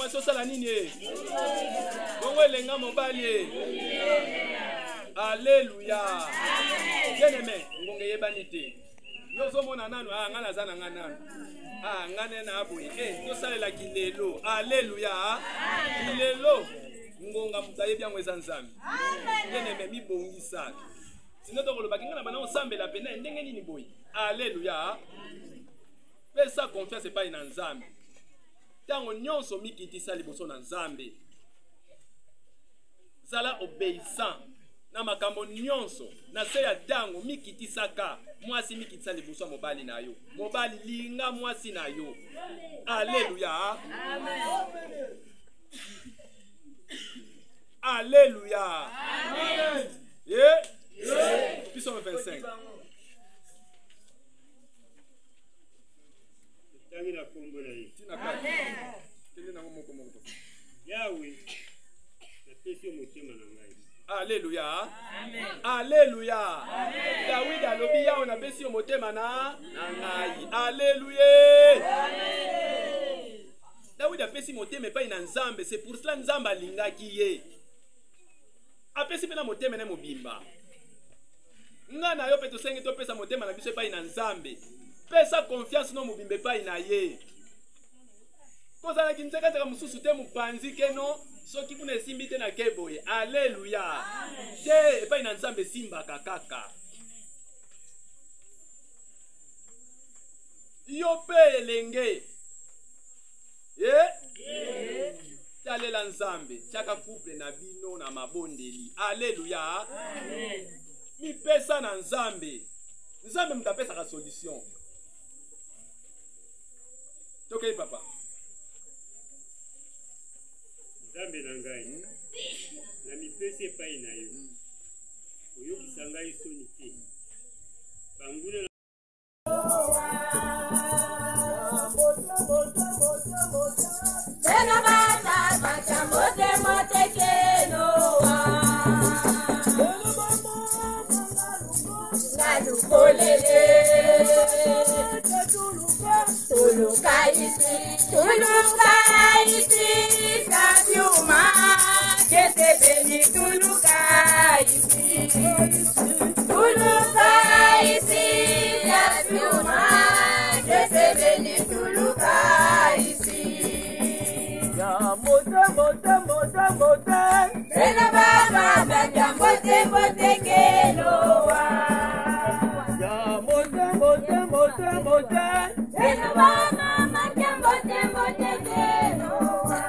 mwasi osala nini? Bongo elenga mobali. Alléluia. Bien-aimé, ngonge yebani te. Yo zomona nanu, ngana zana ngana. Ngane na aboyi. Tosalela kilelo. Alléluia. Kilelo. Ngonga mutaye bya mweza nzambi. Bien-aimé mibongisa. Sino to koloba kinga na bana osambela pena ndenge nini boyi. Alléluia. Pesa confiance pas ina nzambi. Tango nyonso mikitisa liboso na nzambe. Zala obéissant. Na makambo nyonso na se ya tango mikitisaka mwasi mikitisa liboso mobali na yo. Mobali linga mwasi na yo. Alléluia. Amen. Alléluia. Amen. Psaume 25. Alléluia. Amen. Alléluia. David alobi ya ona besi motema na ngai. Alléluia. Amen. David apesi motema pa ina nzambe, c'est pour cela nzamba alingaki ye. Apesi pena motema na mobimba. Nga na yo pe to sengi to pesa motema na biso pa ina nzambe. Pesa confiance no mobimbe pa ina ye. Kozala kinzeka taka mususu te mupanzi keno soki kuna simbi te na keboye. Alléluia. Je pa ina nzambe simba kakaka. Yo pe elenge. Talela nzambe chaka couple na bino na mabondeli. Alléluia. Amen. Mi pesa na nzambe. Nzambe mtapesa ka solution. Tokei papa. Nzambe na ngai. Na mi pesa pa ina yo. Oyo kisanga isoni te. Banguna Tena bata bata mote mote kenoa Ngalupolele Tuluka isi Kabiuma Kete beni tuluka isi Tuluka isi Kabiuma Kete beni tuluka isi Mote Tena baba bata mote mote keloa mote Tena baba bata mote mote keloa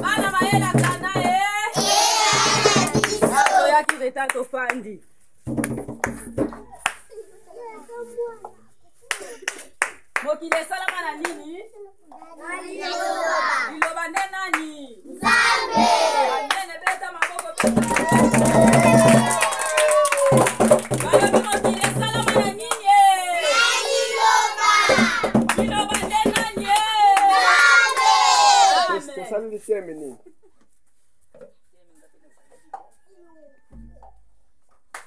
Ana maela kana Ato yaki retato fandi. Mokile salama na nini? Iloba nde nani? Nzambe. Nene beta maboko beta. Balobi mokile salama na nini? Iloba nde nani? Nzambe. Tosali semeni.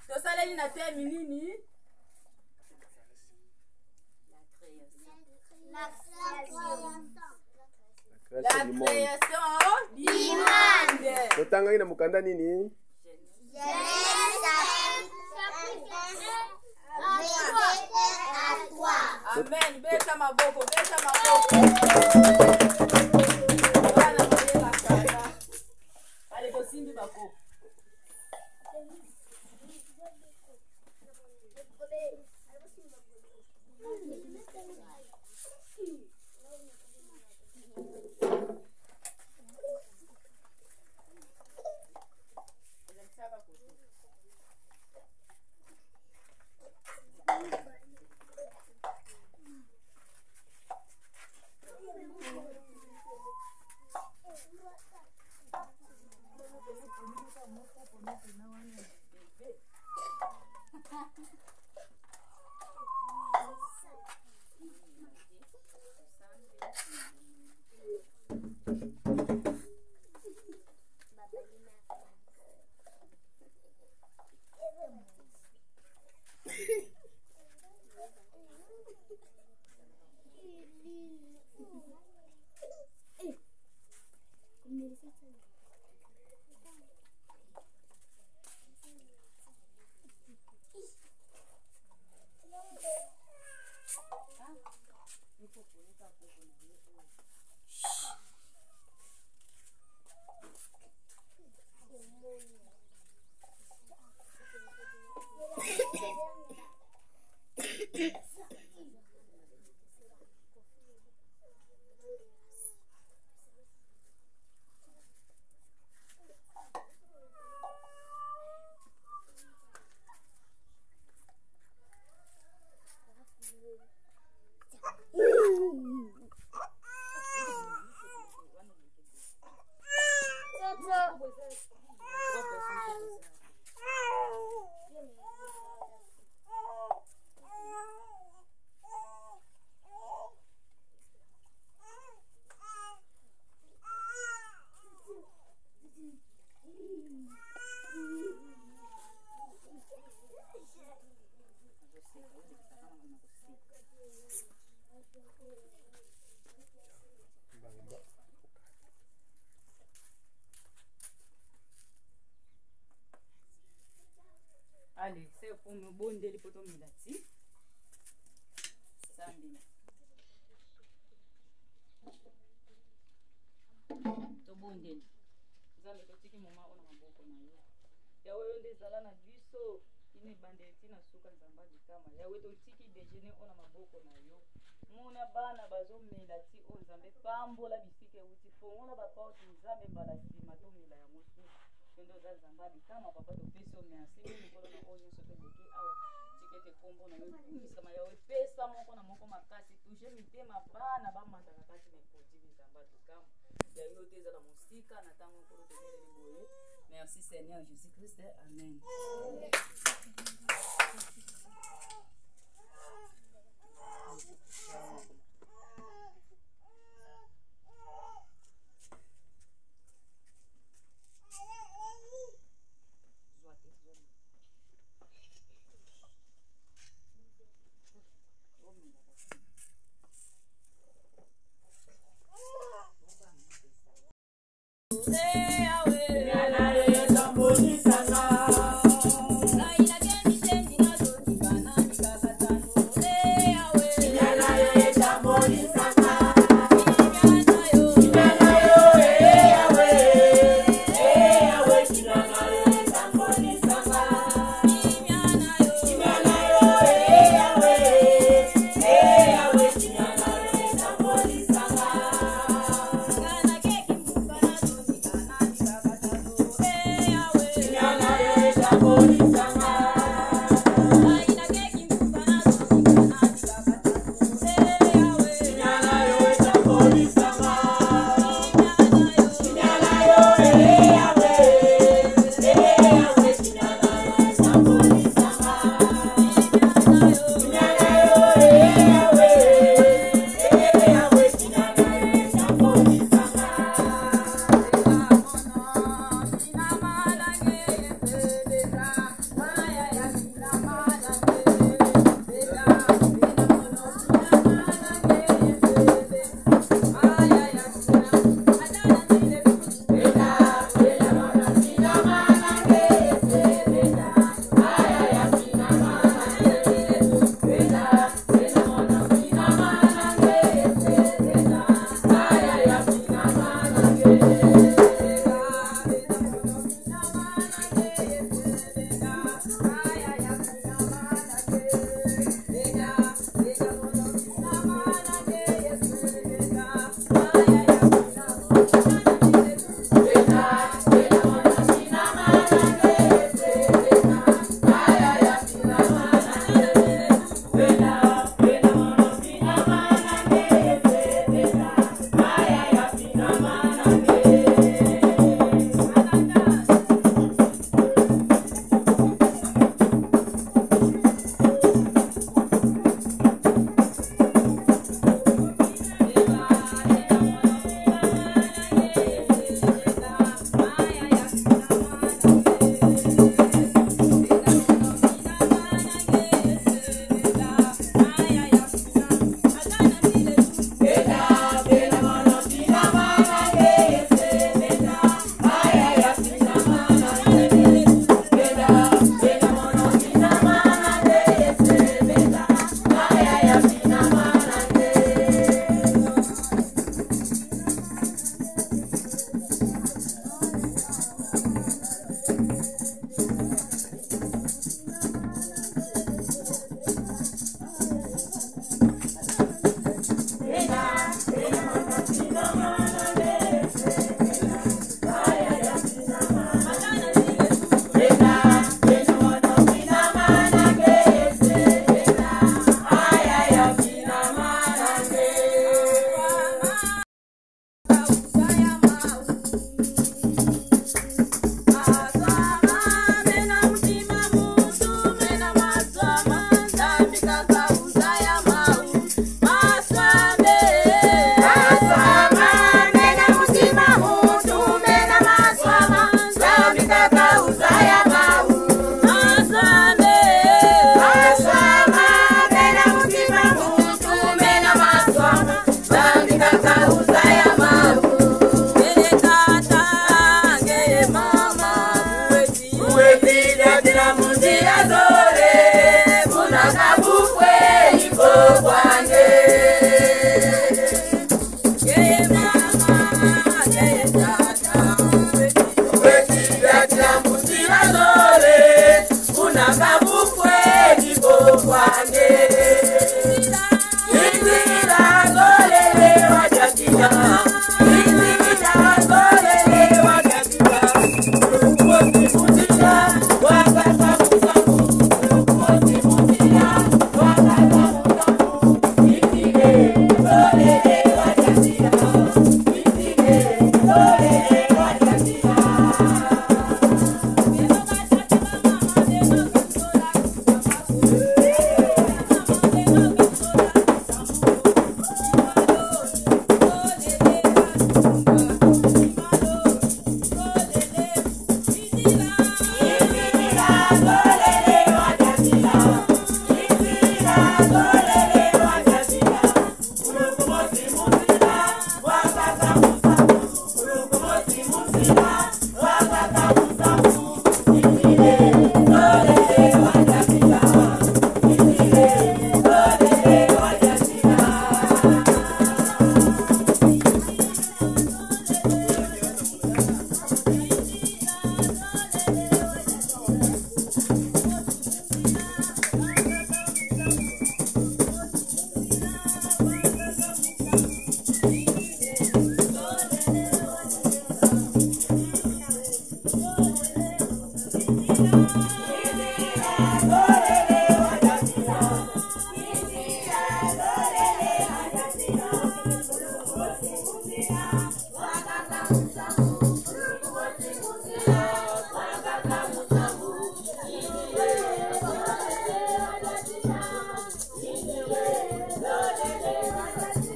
Tosaleli na temi nini? La création du monde. Totanga ina mukanda nini? Amen. Beta maboko, beta maboko. Bana mabela kana. Ale kosimbi bako. Allez, c'est pour me bondir les potos milati. Sambi. To bondir. Zambe totiki mama ona maboko na yo. Yawe yonde zala na biso ine bandeti na suka nzamba dikama. Yawe totiki déjeuner ona maboko na yo. Mona bana bazo milati on zambe pambola bisike uti fongola ba porte nzambe mbala sima to mila ya musu. Ndo za nzamba dikama papa to peso merci mukolo na onyo soto boki awa tikete kombo na yo kama yawe pesa moko na moko makasi toucher mitema bana ba mataka kati na poti nzamba dikama. Ya yo teza la musika na tango ko tenere liboye. Merci Seigneur Jésus Christ. Amen. Yeah.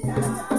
Yeah.